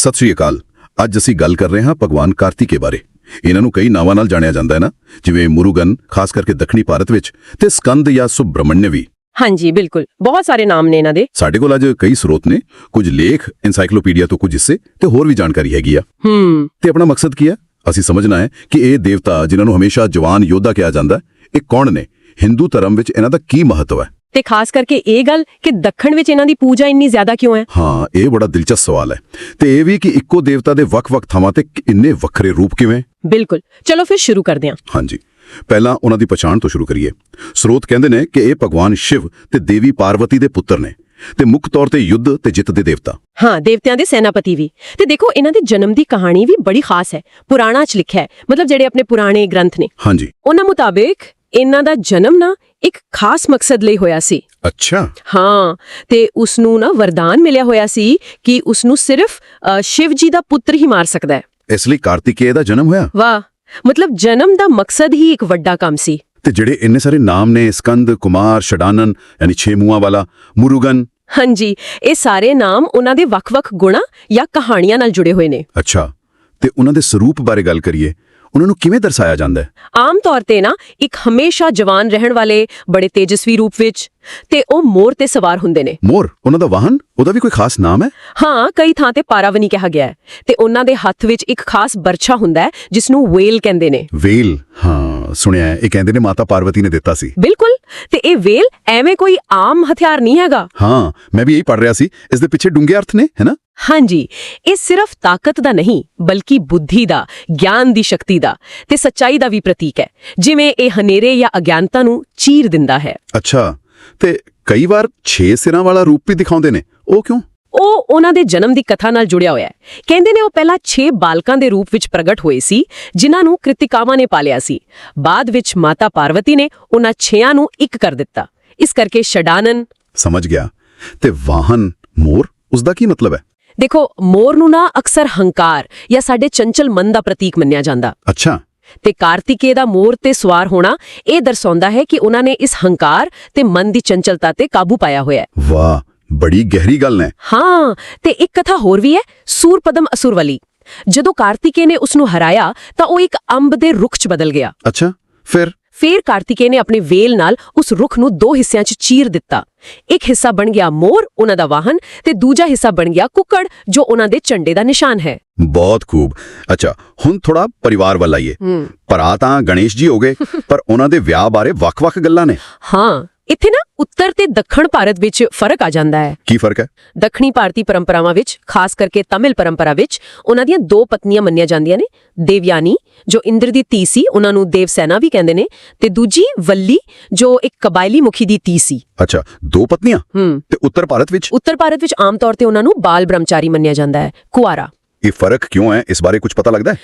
ਸਤਿ ਸ਼੍ਰੀ ਅਕਾਲ। ਅੱਜ ਅਸੀਂ ਗੱਲ ਕਰ ਰਹੇ ਹਾਂ ਭਗਵਾਨ ਕਾਰਤਿਕੇ ਬਾਰੇ। ਇਹਨਾਂ ਨੂੰ ਕਈ ਨਾਵਾਂ ਨਾਲ ਜਾਣਿਆ ਜਾਂਦਾ ਹੈ ਨਾ, ਜਿਵੇਂ ਮੁਰੂਗਨ ਖਾਸ ਕਰਕੇ ਦੱਖਣੀ ਭਾਰਤ ਵਿੱਚ, ਤੇ ਸਕੰਦ ਜਾਂ ਸੁਬ੍ਰਹਮण्य ਵੀ। ਹਾਂਜੀ ਬਿਲਕੁਲ, ਬਹੁਤ ਸਾਰੇ ਨਾਮ ਨੇ ਇਹਨਾਂ ਦੇ। ਸਾਡੇ ਕੋਲ ਅੱਜ ਕਈ ਸਰੋਤ ਨੇ, ਕੁਝ ਲੇਖ, ਐਨਸਾਈਕਲੋਪੀਡੀਆ ਤੋਂ ਕੁਝ ਹਿੱਸੇ ਤੇ ਹੋਰ ਵੀ ਜਾਣਕਾਰੀ ਹੈਗੀ ਆ। ਤੇ ਆਪਣਾ ਮਕਸਦ ਕੀ ਹੈ? ਅਸੀਂ ਸਮਝਣਾ ਹੈ ਕਿ ਇਹ ਦੇਵਤਾ ਜਿਨ੍ਹਾਂ ਨੂੰ ਹਮੇਸ਼ਾ ਜਵਾਨ ਯੋਧਾ ਕਿਹਾ ਜਾਂਦਾ, ਇਹ ਕੌਣ ਨੇ, ਹਿੰਦੂ ਧਰਮ ਵਿੱਚ ਇਹਨਾਂ ਦਾ ਕੀ ਮਹੱਤਵ ਹੈ, ਤੇ ਖਾਸ ਕਰਕੇ ਇਹ ਗੱਲ ਕਿ ਦੱਖਣ ਵਿੱਚ ਇਹਨਾਂ ਦੀ ਪੂਜਾ ਇੰਨੀ ਜ਼ਿਆਦਾ ਕਿਉਂ ਹੈ। ਹਾਂ, ਇਹ ਬੜਾ ਦਿਲਚਸਪ ਸਵਾਲ ਹੈ। ਤੇ ਇਹ ਵੀ ਕਿ ਇੱਕੋ ਦੇਵਤਾ ਦੇ ਵੱਖ-ਵੱਖ ਥਾਵਾਂ ਤੇ ਇੰਨੇ ਵੱਖਰੇ ਰੂਪ ਕਿਵੇਂ। ਬਿਲਕੁਲ, ਚਲੋ ਫਿਰ ਸ਼ੁਰੂ ਕਰਦੇ ਹਾਂ। ਹਾਂਜੀ, ਪਹਿਲਾਂ ਉਹਨਾਂ ਦੀ ਪਛਾਣ ਤੋਂ ਸ਼ੁਰੂ ਕਰੀਏ। ਸਰੋਤ ਕਹਿੰਦੇ ਨੇ ਕਿ ਇਹ ਭਗਵਾਨ ਸ਼ਿਵ ਤੇ ਦੇਵੀ ਪਾਰਵਤੀ ਦੇ ਪੁੱਤਰ ਨੇ, ਤੇ ਮੁੱਖ ਤੌਰ ਤੇ ਯੁੱਧ ਤੇ ਜਿੱਤ ਦੇ ਦੇਵਤਾ। ਹਾਂ, ਦੇਵਤਿਆਂ ਦੇ ਸੈਨਾਪਤੀ ਵੀ। ਤੇ ਦੇਖੋ, ਇਹਨਾਂ ਦੇ ਜਨਮ ਦੀ ਕਹਾਣੀ ਵੀ ਬੜੀ ਖਾਸ ਹੈ। ਪੁਰਾਣਾ 'ਚ ਲਿਖਿਆ ਹੈ, ਮਤਲਬ ਜਿਹੜੇ ਆਪਣੇ ਪੁਰਾਣੇ ਗ੍ਰੰਥ ਨੇ, ਹਾਂਜੀ, ਉਹਨਾਂ ਮੁਤਾਬਿਕ ਇਹਨਾਂ ਦਾ ਜਨਮ ਨਾ ਇੱਕ ਖਾਸ ਮਕਸਦ ਲਈ ਹੋਇਆ ਸੀ। ਅੱਛਾ। ਹਾਂ, ਤੇ ਉਸ ਨੂੰ ਨਾ ਵਰਦਾਨ ਮਿਲਿਆ ਹੋਇਆ ਸੀ ਕਿ ਉਸ ਨੂੰ ਸਿਰਫ ਸ਼ਿਵ ਜੀ ਦਾ ਪੁੱਤਰ ਹੀ ਮਾਰ ਸਕਦਾ ਹੈ। ਇਸ ਲਈ ਕਾਰਤਿਕੇਯ ਦਾ ਜਨਮ ਹੋਇਆ। ਵਾਹ, ਮਤਲਬ ਜਨਮ ਦਾ ਮਕਸਦ ਹੀ ਇੱਕ ਵੱਡਾ ਕੰਮ ਸੀ। ਤੇ ਜਿਹੜੇ ਇੰਨੇ ਸਾਰੇ ਨਾਮ ਨੇ, ਸਕੰਦ, ਕੁਮਾਰ, षडानन ਯਾਨੀ 6 ਮੂੰਹਾਂ ਵਾਲਾ, ਮੁਰੂਗਨ। ਹਾਂਜੀ, ਇਹ ਸਾਰੇ ਨਾਮ ਉਹਨਾਂ ਦੇ ਵੱਖ-ਵੱਖ ਗੁਣਾਂ ਜਾਂ ਕਹਾਣੀਆਂ ਨਾਲ ਜੁੜੇ ਹੋਏ ਨੇ। ਅੱਛਾ, ਤੇ ਉਹਨਾਂ ਦੇ ਸਰੂਪ ਬਾਰੇ ਗੱਲ ਕਰੀਏ, ਉਹਨਾਂ ਨੂੰ ਕਿਵੇਂ ਦਰਸਾਇਆ ਜਾਂਦਾ ਹੈ? ਆਮ ਤੌਰ ਤੇ ਨਾ ਇੱਕ ਹਮੇਸ਼ਾ ਜਵਾਨ ਰਹਿਣ ਵਾਲੇ ਬੜੇ ਤੇਜਸਵੀ ਰੂਪ ਵਿੱਚ, ਤੇ ਉਹ ਮੋਰ ਤੇ ਸਵਾਰ ਹੁੰਦੇ ਨੇ। ਮੋਰ ਉਹਨਾਂ ਦਾ ਵਾਹਨ? ਉਹਦਾ ਵੀ ਕੋਈ ਖਾਸ ਨਾਮ ਹੈ? ਹਾਂ, ਕਈ ਥਾਂ ਤੇ ਪਾਰਾਵਨੀ ਕਿਹਾ ਗਿਆ ਹੈ, ਤੇ ਉਹਨਾਂ ਦੇ ਹੱਥ ਵਿੱਚ ਇੱਕ ਖਾਸ ਬਰਛਾ ਹੁੰਦਾ ਹੈ ਜਿਸ ਨੂੰ ਵੇਲ ਕਹਿੰਦੇ ਨੇ। ਵੇਲ? ਹਾਂ, ਸੁਣਿਆ ਹੈ। ਇਹ ਕਹਿੰਦੇ ਨੇ ਮਾਤਾ ਪਾਰਵਤੀ ਨੇ ਦਿੱਤਾ ਸੀ। ਬਿਲਕੁਲ, ਤੇ ਇਹ ਵੇਲ ਐਵੇਂ ਕੋਈ ਆਮ ਹਥਿਆਰ ਨਹੀਂ ਹੈਗਾ। ਹਾਂ, ਮੈਂ ਵੀ ਇਹੀ ਪੜ੍ਹ ਰਿਹਾ ਸੀ। ਇਸ ਦੇ ਪਿੱਛੇ ਡੂੰਘੇ ਅਰਥ ਨੇ, ਹੈ ਨਾ? ਹਾਂਜੀ, ਇਹ ਸਿਰਫ ਤਾਕਤ ਦਾ ਨਹੀਂ, ਬਲਕਿ ਬੁੱਧੀ ਦਾ, ਗਿਆਨ ਦੀ ਸ਼ਕਤੀ ਦਾ ਤੇ ਸੱਚਾਈ ਦਾ ਵੀ ਪ੍ਰਤੀਕ ਹੈ, ਜਿਵੇਂ ਇਹ ਹਨੇਰੇ ਜਾਂ ਅਗਿਆਨਤਾ ਨੂੰ ਚੀਰ ਦਿੰਦਾ ਹੈ। ਅੱਛਾ, ਤੇ ਕਈ ਵਾਰ 6 ਸਿਰਾਂ ਵਾਲਾ ਰੂਪ ਵੀ ਦਿਖਾਉਂਦੇ ਨੇ, ਉਹ ਕਿਉਂ? ਉਹ ਉਹਨਾਂ ਦੇ ਜਨਮ ਦੀ ਕਥਾ ਨਾਲ ਜੁੜਿਆ ਹੋਇਆ ਹੈ। ਕਹਿੰਦੇ ਨੇ ਉਹ ਪਹਿਲਾਂ 6 ਬਾਲਕਾਂ ਦੇ ਰੂਪ ਵਿੱਚ ਪ੍ਰਗਟ ਹੋਏ ਸੀ, ਜਿਨ੍ਹਾਂ ਨੂੰ ਕ੍ਰਿਤਿਕਾਵਾਂ ਨੇ ਪਾਲਿਆ ਸੀ। ਬਾਅਦ ਵਿੱਚ ਮਾਤਾ ਪਾਰਵਤੀ ਨੇ ਉਹਨਾਂ 6 ਨੂੰ ਇੱਕ ਕਰ ਦਿੱਤਾ, ਇਸ ਕਰਕੇ षडानन। ਸਮਝ ਗਿਆ। ਤੇ ਵਾਹਨ ਮੋਰ, ਉਸ ਦਾ ਕੀ ਮਤਲਬ ਹੈ? ਦੇਖੋ, ਮੋਰ ਨੂੰ ਨਾ ਅਕਸਰ ਹੰਕਾਰ ਜਾਂ ਸਾਡੇ ਚੰਚਲ ਮਨ ਦਾ ਪ੍ਰਤੀਕ ਮੰਨਿਆ ਜਾਂਦਾ। ਅੱਛਾ। ਤੇ ਕਾਰਤਿਕੇ ਦਾ ਮੋਰ ਤੇ ਸਵਾਰ ਹੋਣਾ ਇਹ ਦਰਸਾਉਂਦਾ ਹੈ ਕਿ ਉਹਨਾਂ ਨੇ ਇਸ ਹੰਕਾਰ ਤੇ ਮਨ ਦੀ ਚੰਚਲਤਾ ਤੇ ਕਾਬੂ ਪਾਇਆ ਹੋਇਆ ਹੈ। ਵਾਹ, ਬੜੀ ਗਹਿਰੀ ਗੱਲ ਹੈ। ਹਾਂ, ਤੇ ਇੱਕ ਕਥਾ ਹੋਰ ਵੀ ਹੈ, ਸੂਰਪਦਮ ਅਸੁਰ ਵਾਲੀ। ਜਦੋਂ ਕਾਰਤਿਕੇ ਨੇ ਉਸ ਨੂੰ ਹਰਾਇਆ ਤਾਂ ਉਹ ਇੱਕ ਅੰਬ ਦੇ ਰੁੱਖ 'ਚ ਬਦਲ ਗਿਆ। ਅੱਛਾ, ਫਿਰ ਕਾਰਤਿਕੇ ਨੇ ਆਪਣੇ ਵੇਲ ਨਾਲ ਉਸ ਰੁੱਖ ਨੂੰ 2 ਹਿੱਸਿਆਂ 'ਚ ਚੀਰ ਦਿੱਤਾ। ਇੱਕ ਹਿੱਸਾ ਬਣ ਗਿਆ ਮੋਰ, ਉਹਨਾਂ ਦਾ ਵਾਹਨ, ਤੇ ਦੂਜਾ ਹਿੱਸਾ ਬਣ ਗਿਆ ਕੁੱਕੜ, ਜੋ ਉਹਨਾਂ ਦੇ ਝੰਡੇ ਦਾ ਨਿਸ਼ਾਨ ਹੈ। ਬਹੁਤ ਖੂਬ। ਅੱਛਾ, ਹੁਣ ਥੋੜਾ ਪਰਿਵਾਰ ਵੱਲ ਆਈਏ। ਭਰਾ ਤਾਂ ਗਣੇਸ਼ ਜੀ ਹੋ ਗਏ, ਪਰ ਉਹਨਾਂ ਦੇ ਵਿਆਹ ਬਾਰੇ ਵੱਖ-ਵੱਖ ਗੱਲਾਂ ਨੇ। ਹਾਂ, ਇੱਥੇ ਨਾ ਉੱਤਰ ਤੇ ਦੱਖਣ ਭਾਰਤ ਵਿੱਚ ਫਰਕ ਆ ਜਾਂਦਾ ਹੈ। ਕੀ ਫਰਕ ਹੈ? ਦੱਖਣੀ ਭਾਰਤੀ ਪਰੰਪਰਾਵਾਂ ਵਿੱਚ, ਖਾਸ ਕਰਕੇ ਤਮਿਲ ਪਰੰਪਰਾ ਵਿੱਚ, ਉਹਨਾਂ ਦੀਆਂ 2 ਪਤਨੀਆਂ ਮੰਨੀਆਂ ਜਾਂਦੀਆਂ ਨੇ। ਦੇਵਯਾਨੀ, ਜੋ ਇੰਦਰ ਦੀ ਧੀ ਸੀ, ਉਹਨਾਂ ਨੂੰ ਦੇਵਸੈਨਾ ਵੀ ਕਹਿੰਦੇ ਨੇ, ਤੇ ਦੂਜੀ ਵੱਲੀ, ਜੋ ਇੱਕ ਕਬਾਇਲੀ ਮੁਖੀ ਦੀ ਧੀ ਸੀ। ਅੱਛਾ, 2 ਪਤਨੀਆਂ। ਤੇ ਉੱਤਰ ਭਾਰਤ ਵਿੱਚ? ਉੱਤਰ ਭਾਰਤ ਵਿੱਚ ਆਮ ਤੌਰ ਤੇ ਉਹਨਾਂ ਨੂੰ ਬਾਲ ਬ੍ਰਹਮਚਾਰੀ ਮੰਨਿਆ ਜਾਂਦਾ ਹੈ, ਕੁਆਰਾ। ਇਹ ਫਰਕ ਕਿਉਂ ਹੈ? ਇਸ ਬਾਰੇ ਕੁਝ ਪਤਾ ਲੱਗਦਾ ਹੈ?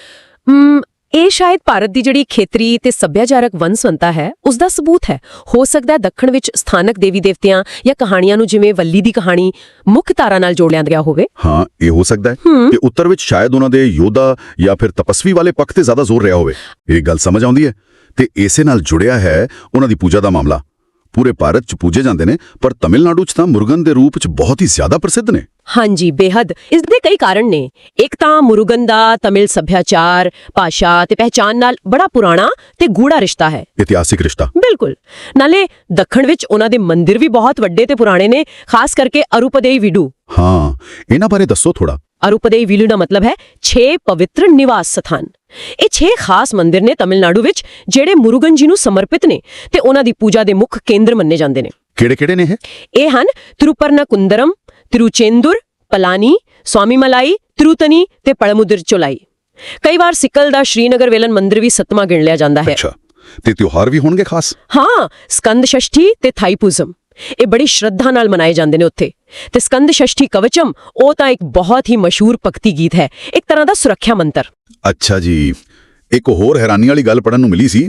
ਇਹ ਸ਼ਾਇਦ ਭਾਰਤ ਦੀ ਜਿਹੜੀ ਖੇਤਰੀ ਤੇ ਸੱਭਿਆਚਾਰਕ ਵੰਨਸੁਵੰਨਤਾ ਹੈ, ਉਸ ਦਾ ਸਬੂਤ ਹੈ। ਹੋ ਸਕਦਾ ਹੈ ਦੱਖਣ ਵਿੱਚ ਸਥਾਨਕ ਦੇਵੀ ਦੇਵਤਿਆਂ ਜਾਂ ਕਹਾਣੀਆਂ ਨੂੰ, ਜਿਵੇਂ ਵੱਲੀ ਦੀ ਕਹਾਣੀ, ਮੁੱਖ ਧਾਰਾ ਨਾਲ ਜੋੜ ਲਿਆ ਗਿਆ ਹੋਵੇ। ਹਾਂ, ਇਹ ਹੋ ਸਕਦਾ ਹੈ। ਤੇ ਉੱਤਰ ਵਿੱਚ ਸ਼ਾਇਦ ਉਹਨਾਂ ਦੇ ਯੋਧਾ ਜਾਂ ਫਿਰ ਤਪਸਵੀ ਵਾਲੇ ਪੱਖ ਤੇ ਜ਼ਿਆਦਾ ਜ਼ੋਰ ਰਿਹਾ ਹੋਵੇ। ਇਹ ਗੱਲ ਸਮਝ ਆਉਂਦੀ ਹੈ। ਤੇ ਇਸੇ ਨਾਲ ਜੁੜਿਆ ਹੈ ਉਹਨਾਂ ਦੀ ਪੂਜਾ ਦਾ ਮਾਮਲਾ। ਪੂਰੇ ਭਾਰਤ 'ਚ ਪੂਜੇ ਜਾਂਦੇ ਨੇ, ਪਰ ਤਮਿਲਨਾਡੂ 'ਚ ਤਾਂ ਮੁਰੂਗਨ ਦੇ ਰੂਪ 'ਚ ਬਹੁਤ ਹੀ ਜ਼ਿਆਦਾ ਪ੍ਰਸਿੱਧ ਨੇ। ਹਾਂਜੀ, ਬੇਹੱਦ। ਇਸ ਦੇ ਕਈ ਕਾਰਨ ਨੇ। ਇੱਕ ਤਾਂ ਮੁਰੂਗਨ ਦਾ ਤਮਿਲ ਸੱਭਿਆਚਾਰ, ਭਾਸ਼ਾ ਤੇ ਪਹਿਚਾਨ ਨਾਲ ਬੜਾ ਪੁਰਾਣਾ ਤੇ ਗੂੜਾ ਰਿਸ਼ਤਾ ਹੈ। ਇਤਿਹਾਸਿਕ ਰਿਸ਼ਤਾ। ਬਿਲਕੁਲ। ਨਾਲੇ ਦੱਖਣ ਵਿੱਚ ਉਹਨਾਂ ਦੇ ਮੰਦਿਰ ਵੀ ਬਹੁਤ ਵੱਡੇ ਤੇ ਪੁਰਾਣੇ ਨੇ, ਖਾਸ ਕਰਕੇ ਅਰੂਪਦੇਈ ਵੀਡੂ। ਹਾਂ, ਇਹਨਾਂ ਬਾਰੇ ਦੱਸੋ ਥੋੜਾ। ਅਰੂਪਦੇਈ ਵੀਡੂ ਦਾ ਮਤਲਬ ਹੈ 6 ਪਵਿੱਤਰ ਨਿਵਾਸ ਸਥਾਨ। ਇਹ 6 ਖਾਸ ਮੰਦਿਰ ਨੇ ਤਮਿਲਨਾਡੂ ਵਿੱਚ, ਜਿਹੜੇ ਮੁਰੂਗਨ ਜੀ ਨੂੰ ਸਮਰਪਿਤ ਨੇ ਤੇ ਉਹਨਾਂ ਦੀ ਪੂਜਾ ਦੇ ਮੁੱਖ ਕੇਂਦਰ ਮੰਨੇ ਜਾਂਦੇ ਨੇ। ਕਿਹੜੇ-ਕਿਹੜੇ ਨੇ ਇਹ? ਇਹ ਹਨ ਤਿਰੂਪਰਨਕੁੰਦਰਮ, ਤਿਰੂਚੇਂਦੁਰ, ਪਲਾਨੀ, ਸਵਾਮੀਮਲਾਈ, ਤਿਰੂਤਨੀ ਤੇ ਪੜਮੁਦਿਰਚੋਲਾਈ। ਕਈ ਵਾਰ ਸਿੱਕਲ ਦਾ ਸ਼੍ਰੀਨਗਰ ਵੇਲਨ ਮੰਦਿਰ ਵੀ 7ਵਾਂ ਗਿਣ ਲਿਆ ਜਾਂਦਾ ਹੈ। ਅੱਛਾ, ਤੇ ਤਿਉਹਾਰ ਵੀ ਹੋਣਗੇ ਖਾਸ? ਹਾਂ, ਸਕੰਦ ਸ਼ਸ਼ਠੀ ਤੇ ਥਾਈਪੂਜ਼ਮ, ਇਹ ਬੜੀ ਸ਼ਰਧਾ ਨਾਲ ਮਨਾਏ ਜਾਂਦੇ ਨੇ ਉੱਥੇ। ਤੇ ਸਕੰਦ ਸ਼ਸ਼ਠੀ ਕਵਚਮ, ਉਹ ਤਾਂ ਇੱਕ ਬਹੁਤ ਹੀ ਮਸ਼ਹੂਰ ਭਗਤੀ ਗੀਤ ਹੈ, ਇੱਕ ਤਰ੍ਹਾਂ ਦਾ ਸੁਰੱਖਿਆ ਮੰਤਰ। ਅੱਛਾ ਜੀ। ਇੱਕ ਹੋਰ ਹੈਰਾਨੀ ਵਾਲੀ ਗੱਲ ਪੜਨ ਨੂੰ ਮਿਲੀ ਸੀ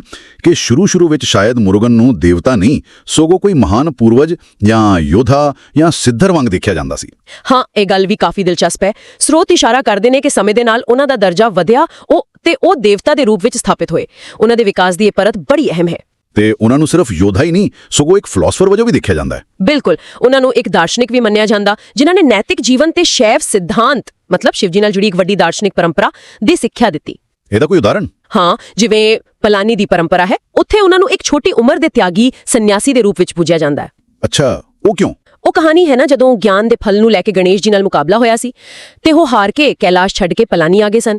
ਕਿ ਸ਼ੁਰੂ ਵਿੱਚ ਸ਼ਾਇਦ ਮੁਰੂਗਨ ਨੂੰ ਦੇਵਤਾ ਨਹੀਂ, ਸਗੋਂ ਕੋਈ ਮਹਾਨ ਪੂਰਵਜ ਜਾਂ ਯੋਧਾ ਜਾਂ ਸਿੱਧਰ ਵਾਂਗ ਦੇਖਿਆ ਜਾਂਦਾ ਸੀ। ਹਾਂ, ਇਹ ਗੱਲ ਵੀ ਕਾਫੀ ਦਿਲਚਸਪ ਹੈ। ਸਰੋਤ ਇਸ਼ਾਰਾ ਕਰਦੇ ਨੇ ਕਿ ਸਮੇਂ ਦੇ ਨਾਲ ਉਹਨਾਂ ਦਾ ਦਰਜਾ ਵਧਿਆ, ਉਹ ਦੇਵਤਾ ਦੇ ਰੂਪ ਵਿੱਚ ਸਥਾਪਿਤ ਹੋਏ। ਉਹਨਾਂ ਦੇ ਵਿਕਾਸ ਦੀ ਇਹ ਪਰਤ ਬੜੀ ਅਹਿਮ ਹੈ। ਤੇ ਉਹਨਾਂ ਨੂੰ ਸਿਰਫ ਯੋਧਾ ਹੀ ਨਹੀਂ ਸਗੋਂ ਇੱਕ ਫਿਲਾਸਫਰ ਵਜੋਂ ਵੀ ਦੇਖਿਆ ਜਾਂਦਾ ਹੈ। ਬਿਲਕੁਲ, ਉਹਨਾਂ ਨੂੰ ਇੱਕ ਦਾਰਸ਼ਨਿਕ ਵੀ ਮੰਨਿਆ ਜਾਂਦਾ ਜਿਨ੍ਹਾਂ ਨੇ ਨੈਤਿਕ ਜੀਵਨ ਤੇ ਸ਼ੈਵ ਸਿਧਾਂਤ ਮਤਲਬ ਸ਼ਿਵ ਜੀ ਨਾਲ ਜੁੜੀ ਇੱਕ ਵੱਡੀ ਦਾਰਸ਼ਨਿਕ ਪਰੰਪਰਾ ਦੀ ਸਿੱਖਿਆ ਦਿੱਤੀ। ਇਹਦਾ ਕੋਈ ਉਦਾਹਰਣ? ਹਾਂ, ਜਿਵੇਂ ਪਲਾਨੀ ਦੀ ਪਰੰਪਰਾ ਹੈ, ਉੱਥੇ ਉਹਨਾਂ ਨੂੰ ਇੱਕ ਛੋਟੀ ਉਮਰ ਦੇ ਤਿਆਗੀ ਸੰਨਿਆਸੀ ਦੇ ਰੂਪ ਵਿੱਚ ਪੂਜਿਆ ਜਾਂਦਾ ਹੈ। ਅੱਛਾ, ਉਹ ਕਿਉਂ? ਉਹ ਕਹਾਣੀ ਹੈ ਨਾ ਜਦੋਂ ਗਿਆਨ ਦੇ ਫਲ ਨੂੰ ਲੈ ਕੇ ਗਣੇਸ਼ ਜੀ ਨਾਲ ਮੁਕਾਬਲਾ ਹੋਇਆ ਸੀ ਤੇ ਉਹ ਹਾਰ ਕੇ ਕੈਲਾਸ਼ ਛੱਡ ਕੇ ਪਲਾਨੀ ਆ ਗਏ ਸਨ।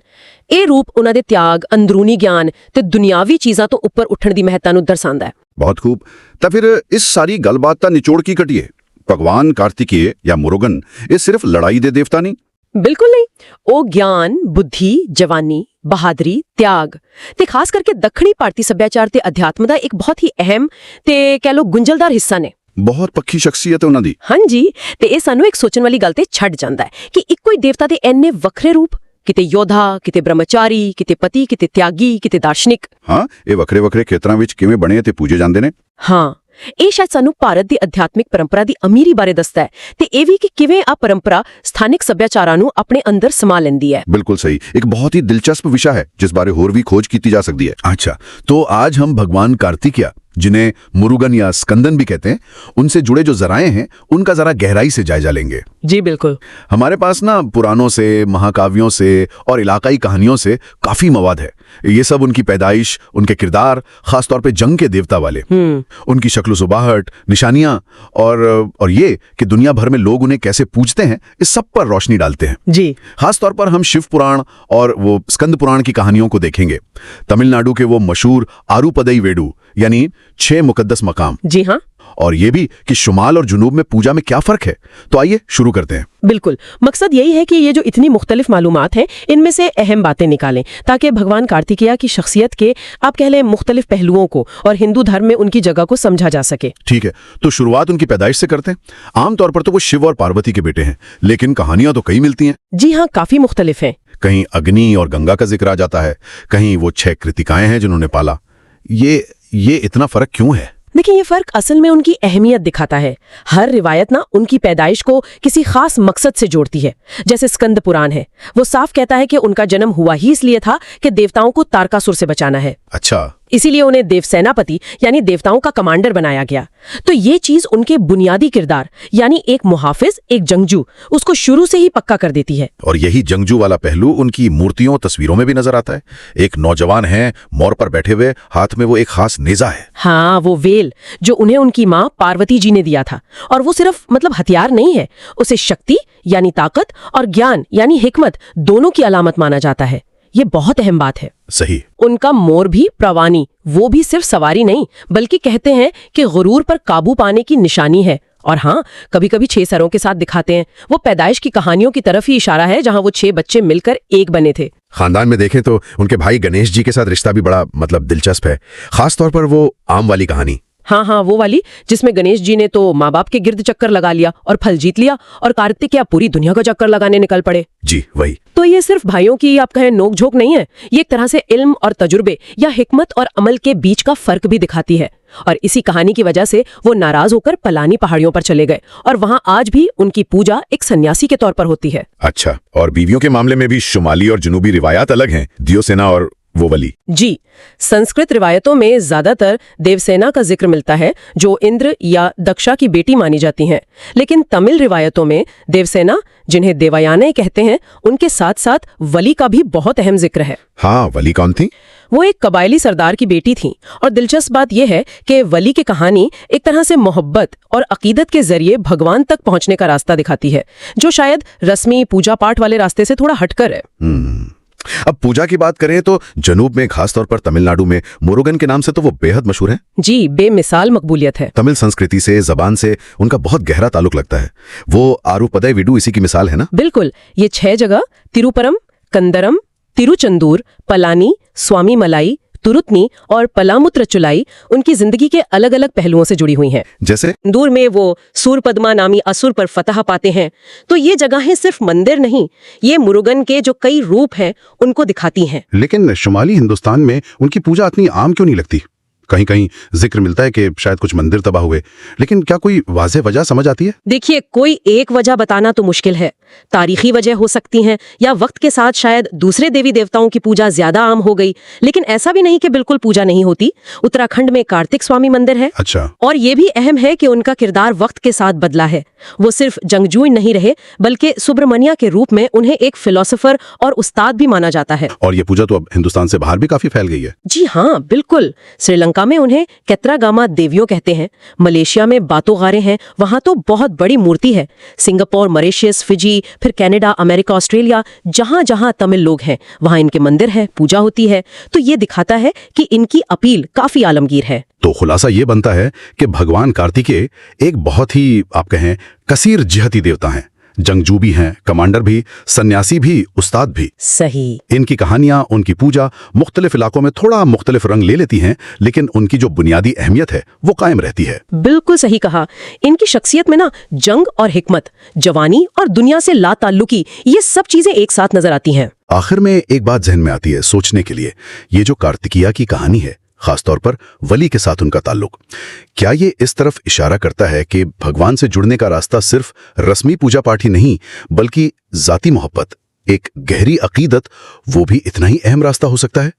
ਇਹ ਰੂਪ ਉਹਨਾਂ ਦੇ ਤਿਆਗ, ਅੰਦਰੂਨੀ ਗਿਆਨ ਤੇ ਦੁਨਿਆਵੀ ਚੀਜ਼ਾਂ ਤੋਂ ਉੱਪਰ ਉੱਠਣ ਦੀ ਮਹੱਤਤਾ ਨੂੰ ਦਰਸਾਉਂਦਾ ਹੈ। ਬਹੁਤ ਖੂਬ। ਤਾਂ ਫਿਰ ਇਸ ਸਾਰੀ ਗੱਲਬਾਤ ਦਾ ਨਿਚੋੜ ਕੀ ਕੱਢੀਏ? ਭਗਵਾਨ ਕਾਰਤਿਕੇय ਜਾਂ ਮੁਰੂਗਨ ਇਹ ਸਿਰਫ ਲੜਾਈ ਦੇ ਦੇਵਤਾ ਨਹੀਂ? ਬਿਲਕੁਲ ਨਹੀਂ, ਉਹ ਗਿਆਨ, ਬੁੱਧੀ, ਜਵਾਨੀ, ਬਹਾਦਰੀ, ਤਿਆਗ ਤੇ ਖਾਸ ਕਰਕੇ ਦੱਖਣੀ ਭਾਰਤੀ ਸੱਭਿਆਚਾਰ ਤੇ ਅਧਿਆਤਮ ਦਾ ਇੱਕ ਬਹੁਤ ਹੀ ਅਹਿਮ ਤੇ ਕਹਿ ਲਓ ਗੁੰਝਲਦਾਰ ਹਿੱਸਾ ਨੇ। ਬਹੁਤ ਪੱਕੀ ਸ਼ਖਸੀਅਤ ਹੈ ਉਹਨਾਂ ਦੀ। ਹਾਂਜੀ, ਤੇ ਇਹ ਸਾਨੂੰ ਇੱਕ ਸੋਚਣ ਵਾਲੀ ਗੱਲ ਤੇ ਛੱਡ ਜਾਂਦਾ ਹੈ ਕਿ ਇੱਕੋ ਹੀ ਦੇਵਤਾ ਦੇ ਇੰਨੇ ਵੱਖਰੇ ਰੂਪ, ਕਿਤੇ ਯੋਧਾ, ਕਿਤੇ ਬ੍ਰਹਮਚਾਰੀ, ਕਿਤੇ ਪਤੀ, ਕਿਤੇ ਤਿਆਗੀ, ਕਿਤੇ ਦਾਰਸ਼ਨਿਕ। ਹਾਂ, ਇਹ ਵੱਖਰੇ ਖੇਤਰਾਂ ਵਿੱਚ ਕਿਵੇਂ ਬਣੇ ਤੇ ਪੂਜੇ ਜਾਂਦੇ ਨੇ। ਹਾਂ, ਇਹ ਸ਼ਾਇਦ ਸਾਨੂੰ ਭਾਰਤ ਦੀ ਅਧਿਆਤਮਿਕ ਪਰੰਪਰਾ ਦੀ ਅਮੀਰੀ ਬਾਰੇ ਦੱਸਦਾ ਹੈ ਤੇ ਇਹ ਵੀ ਕਿ ਕਿਵੇਂ ਆ ਪਰੰਪਰਾ ਸਥਾਨਿਕ ਸੱਭਿਆਚਾਰਾਂ ਨੂੰ ਆਪਣੇ ਅੰਦਰ ਸਮਾ ਲੈਂਦੀ ਹੈ। बिल्कुल सही। एक बहुत ही दिलचस्प विषय है जिस बारे और भी खोज की जा सकती है। अच्छा, तो आज हम भगवान कार्तिकेय, जिन्हें मुरुगन या स्कंदन भी कहते हैं, उनसे जुड़े जो जराए हैं उनका जरा गहराई से जायजा लेंगे। जी बिल्कुल। हमारे पास ना पुराणों से, महाकाव्यों से और इलाकाई कहानियों से काफी मवाद है। ये सब उनकी पैदाइश, उनके किरदार, खासतौर पे जंग के देवता वाले, उनकी शक्ल सुबाहट, निशानियां और ये कि दुनिया भर में लोग उन्हें कैसे पूजते हैं, इस सब पर रोशनी डालते हैं। जी, खासतौर पर हम शिव पुराण और वो स्कंद पुराण की कहानियों को देखेंगे। तमिलनाडु के वो मशहूर आरुपदई वेडु यानी 6 मुकद्दस मकाम। जी हाँ, और ये भी कि शुमाल और जुनूब में पूजा में क्या फर्क है। तो आइए शुरू करते हैं। बिल्कुल। मकसद यही है कि ये जो इतनी मुख्तलिफ मालूमात हैं इनमें से अहम बातें निकालें ताकि भगवान कार्तिकेय की शख्सियत के आप कह लें मुख्तलिफ पहलुओं को और हिंदू धर्म में उनकी जगह को समझा जा सके। ठीक है, तो शुरुआत उनकी पैदाइश से करते हैं। आमतौर पर तो वो शिव और पार्वती के बेटे हैं, लेकिन कहानियां तो कई मिलती हैं। जी हाँ, काफी मुख्तलिफ हैं। कहीं अग्नि और गंगा का जिक्र आ जाता है, कहीं वो 6 कृतिकाएं हैं जिन्होंने पाला। ये इतना फर्क क्यों है? देखिए, ये फर्क असल में उनकी अहमियत दिखाता है। हर रिवायत ना उनकी पैदाइश को किसी खास मकसद से जोड़ती है। जैसे स्कंद पुराण है, वो साफ कहता है कि उनका जन्म हुआ ही इसलिए था कि देवताओं को तारकासुर से बचाना है। अच्छा, इसीलिए उन्हें देवसेनापति यानी देवताओं का कमांडर बनाया गया। तो ये चीज उनके बुनियादी किरदार यानी एक मुहाफिज, एक जंगजू, उसको शुरू से ही पक्का कर देती है। और यही जंगजू वाला पहलू उनकी मूर्तियों, तस्वीरों में भी नजर आता है। एक नौजवान है मोर पर बैठे हुए, हाथ में वो एक खास नेजा है। हाँ, वो वेल जो उन्हें उनकी माँ पार्वती जी ने दिया था। और वो सिर्फ मतलब हथियार नहीं है, उसे शक्ति यानी ताकत और ज्ञान यानी हिकमत दोनों की अलामत माना जाता है। ये बहुत अहम बात है। सही। उनका मोर भी प्रवानी, वो भी सिर्फ सवारी नहीं बल्कि कहते हैं कि गुरूर पर काबू पाने की निशानी है। और हाँ, कभी कभी 6 सरों के साथ दिखाते हैं। वो पैदाइश की कहानियों की तरफ ही इशारा है जहां वो 6 बच्चे मिलकर एक बने थे। खानदान में देखें तो उनके भाई गणेश जी के साथ रिश्ता भी बड़ा दिलचस्प है। खास तौर पर वो आम वाली कहानी। हाँ, वो वाली जिसमें गणेश जी ने तो माँ बाप के गिर्द चक्कर लगा लिया और फल जीत लिया और कार्तिकेय पूरी दुनिया का चक्कर लगाने निकल पड़े। जी वही। तो ये सिर्फ भाइयों की आप कहें नोक-झोंक नहीं है, ये एक तरह से इल्म और तजुर्बे या हिकमत और अमल के बीच का फर्क भी दिखाती है। और इसी कहानी की वजह से वो नाराज होकर पलानी पहाड़ियों पर चले गए और वहां आज भी उनकी पूजा एक सन्यासी के तौर पर होती है। अच्छा, और बीवियों के मामले में भी शुमाली और जुनूबी रिवायात अलग हैं, दियोसेना और वो वाली। जी, संस्कृत रिवायतों में ज्यादातर देवसेना का जिक्र मिलता है जो इंद्र या दक्षा की बेटी मानी जाती हैं। लेकिन तमिल रिवायतों में देवसेना, जिन्हें देवयाने कहते हैं, उनके साथ साथ वली का भी बहुत अहम जिक्र है। हाँ, वली कौन थी? वो एक कबायली सरदार की बेटी थी। और दिलचस्प बात यह है कि वली की कहानी एक तरह से मोहब्बत और अकीदत के जरिए भगवान तक पहुंचने का रास्ता दिखाती है, जो शायद रस्मी पूजा पाठ वाले रास्ते से थोड़ा हटकर है। अब पूजा की बात करें तो जनूब में, खासतौर पर तमिलनाडु में, मुरुगन के नाम से तो वो बेहद मशहूर हैं। जी, बेमिसाल मकबूलियत है। तमिल संस्कृति से, जबान से उनका बहुत गहरा ताल्लुक लगता है। वो आरुपदई वीडू इसी की मिसाल है ना? बिल्कुल। ये 6 जगह तिरुपरम, कंदरम, तिरुचंदूर, पलानी, स्वामी मलाई, तुरुतनी और पलामुत्रचुलाई उनकी जिंदगी के अलग अलग पहलुओं से जुड़ी हुई हैं। जैसे दूर में वो सूरपद्मा नामी असुर पर फतह पाते हैं। तो ये जगहें सिर्फ मंदिर नहीं, ये मुरुगन के जो कई रूप हैं उनको दिखाती हैं। लेकिन शुमाली हिंदुस्तान में उनकी पूजा इतनी आम क्यों नहीं लगती? कहीं कहीं जिक्र मिलता है कि शायद कुछ मंदिर तबाह हुए, लेकिन क्या कोई वाज़ेह वजह समझ आती है? देखिए, कोई एक वजह बताना तो मुश्किल है। तारीखी वजह हो सकती हैं, या वक्त के साथ शायद दूसरे देवी देवताओं की पूजा ज्यादा आम हो गई, लेकिन ऐसा भी नहीं कि बिल्कुल पूजा नहीं होती। उत्तराखंड में कार्तिक स्वामी मंदिर है। अच्छा। और ये भी अहम है कि उनका किरदार वक्त के साथ बदला है। वो सिर्फ जंगजू नहीं रहे, बल्कि सुब्रमण्या के रूप में उन्हें एक फिलोसोफर और उस्ताद भी माना जाता है। और ये पूजा तो अब हिंदुस्तान से बाहर भी काफी फैल गई है। जी हाँ, बिल्कुल। श्रीलंका में उन्हें केत्रागामा देवियों कहते हैं। मलेशिया में बातो गारे हैं, वहां तो बहुत बड़ी मूर्ति है। सिंगापुर, मॉरिशस, फिजी, फिर कनाडा, अमेरिका, ऑस्ट्रेलिया, जहां जहां तमिल लोग हैं वहां इनके मंदिर है, पूजा होती है। तो ये दिखाता है कि इनकी अपील काफी आलमगीर है। तो खुलासा ये बनता है कि भगवान कार्तिकेय एक बहुत ही, आप कहें, कसीर जिहती देवता हैं। जंगजू भी हैं, कमांडर भी, सन्यासी भी, उस्ताद भी। सही। इनकी कहानियां, उनकी पूजा मुख्तलिफ इलाकों में थोड़ा मुख्तलिफ रंग ले लेती हैं, लेकिन उनकी जो बुनियादी अहमियत है वो कायम रहती है। बिल्कुल सही कहा। इनकी शख्सियत में ना जंग और हिकमत, जवानी और दुनिया से लाताल्लुकी, ये सब चीजें एक साथ नजर आती हैं। आखिर में एक बात जहन में आती है सोचने के लिए, ये जो कार्तिकेया की कहानी है, खासतौर पर वली के साथ उनका ताल्लुक, क्या ये इस तरफ इशारा करता है कि भगवान से जुड़ने का रास्ता सिर्फ रस्मी पूजा पाठ ही नहीं, बल्कि जाती मोहब्बत, एक गहरी अकीदत, वो भी इतना ही अहम रास्ता हो सकता है?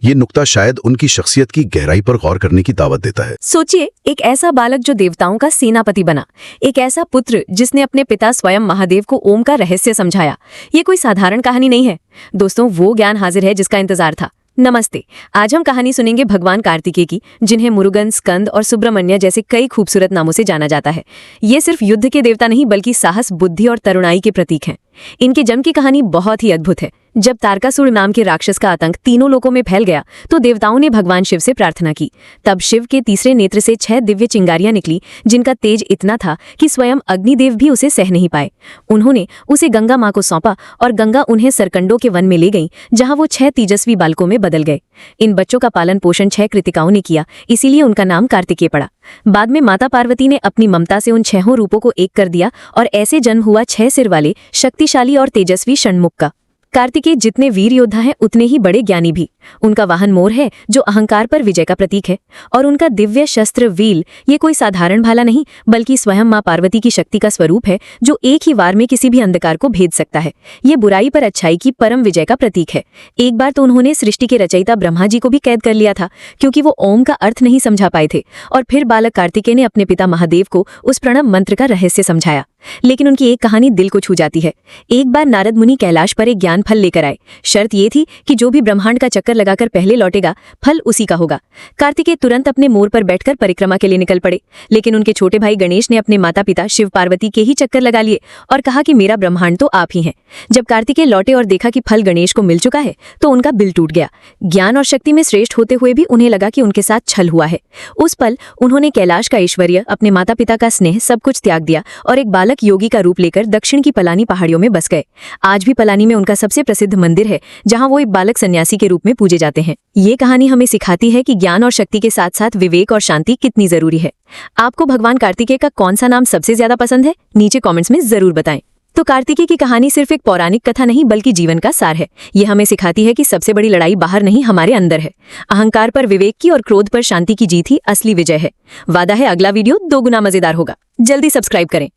ये नुक्ता शायद उनकी शख्सियत की गहराई पर गौर करने की दावत देता है। सोचिए, एक ऐसा बालक जो देवताओं का सेनापति बना, एक ऐसा पुत्र जिसने अपने पिता स्वयं महादेव को ओम का रहस्य समझाया। ये कोई साधारण कहानी नहीं है दोस्तों, वो ज्ञान हाजिर है जिसका इंतजार था। नमस्ते। आज हम कहानी सुनेंगे भगवान कार्तिकेय की, जिन्हें मुरुगन, स्कंद और सुब्रमण्य जैसे कई खूबसूरत नामों से जाना जाता है। ये सिर्फ युद्ध के देवता नहीं, बल्कि साहस, बुद्धि और तरुणाई के प्रतीक हैं। इनके जन्म की कहानी बहुत ही अद्भुत है। जब तारकासुर नाम के राक्षस का आतंक तीनों लोकों में फैल गया, तो देवताओं ने भगवान शिव से प्रार्थना की। तब शिव के तीसरे नेत्र से 6 दिव्य चिंगारियां निकली, जिनका तेज इतना था कि स्वयं अग्निदेव भी उसे सह नहीं पाए। उन्होंने उसे गंगा मां को सौंपा और गंगा उन्हें सरकंडों के वन में ले गई, जहां वो 6 तेजस्वी बालकों में बदल गए। इन बच्चों का पालन पोषण 6 कृतिकाओं ने किया, इसीलिए उनका नाम कार्तिकेय पड़ा। बाद में माता पार्वती ने अपनी ममता से उन 6 रूपों को एक कर दिया और ऐसे जन्म हुआ 6 सिर वाले शक्तिशाली और तेजस्वी षणमुख का। कार्तिकेय जितने वीर योद्धा हैं, उतने ही बड़े ज्ञानी भी। उनका वाहन मोर है, जो अहंकार पर विजय का प्रतीक है, और उनका दिव्य शस्त्र वील, ये कोई साधारण भाला नहीं, बल्कि स्वयं मां पार्वती की शक्ति का स्वरूप है, जो एक ही वार में किसी भी अंधकार को भेद सकता है। ये बुराई पर अच्छाई की परम विजय का प्रतीक है। एक बार तो उन्होंने सृष्टि के रचयिता ब्रह्मा जी को भी कैद कर लिया था, क्योंकि वो ओम का अर्थ नहीं समझा पाए थे। और फिर बालक कार्तिकेय ने अपने पिता महादेव को उस प्रणव मंत्र का रहस्य समझाया। लेकिन उनकी एक कहानी दिल को छू जाती है। एक बार नारद मुनि कैलाश पर एक ज्ञान फल लेकर आए। शर्त ये थी कि जो भी ब्रह्मांड का चक्कर लगाकर पहले लौटेगा, फल उसी का होगा। कार्तिकेय तुरंत अपने मोर पर बैठकर परिक्रमा के लिए निकल पड़े, लेकिन उनके छोटे भाई गणेश ने अपने माता पिता शिव पार्वती के ही चक्कर लगा लिए और कहा कि मेरा ब्रह्मांड तो आप ही हैं। जब कार्तिकेय लौटे और देखा कि फल गणेश को मिल चुका है, तो उनका दिल टूट गया। ज्ञान और शक्ति में श्रेष्ठ होते हुए भी उन्हें लगा कि उनके साथ छल हुआ है। उस पल उन्होंने कैलाश का ऐश्वर्य, अपने माता पिता का स्नेह, सब कुछ त्याग दिया और एक बालक योगी का रूप लेकर दक्षिण की पलानी पहाड़ियों में बस गए। आज भी पलानी में उनका सबसे प्रसिद्ध मंदिर है, जहां वो एक बालक सन्यासी के रूप में पूजे जाते हैं। ये कहानी हमें सिखाती है कि ज्ञान और शक्ति के साथ साथ विवेक और शांति कितनी जरूरी है। आपको भगवान कार्तिकेय का कौन सा नाम सबसे ज्यादा पसंद है? नीचे कमेंट्स में जरूर बताएं। तो कार्तिकेय की कहानी सिर्फ एक पौराणिक कथा नहीं, बल्कि जीवन का सार है। ये हमें सिखाती है कि सबसे बड़ी लड़ाई बाहर नहीं, हमारे अंदर है। अहंकार पर विवेक की और क्रोध पर शांति की जीत ही असली विजय है। वादा है अगला वीडियो 2 गुना मजेदार होगा। जल्दी सब्सक्राइब करें।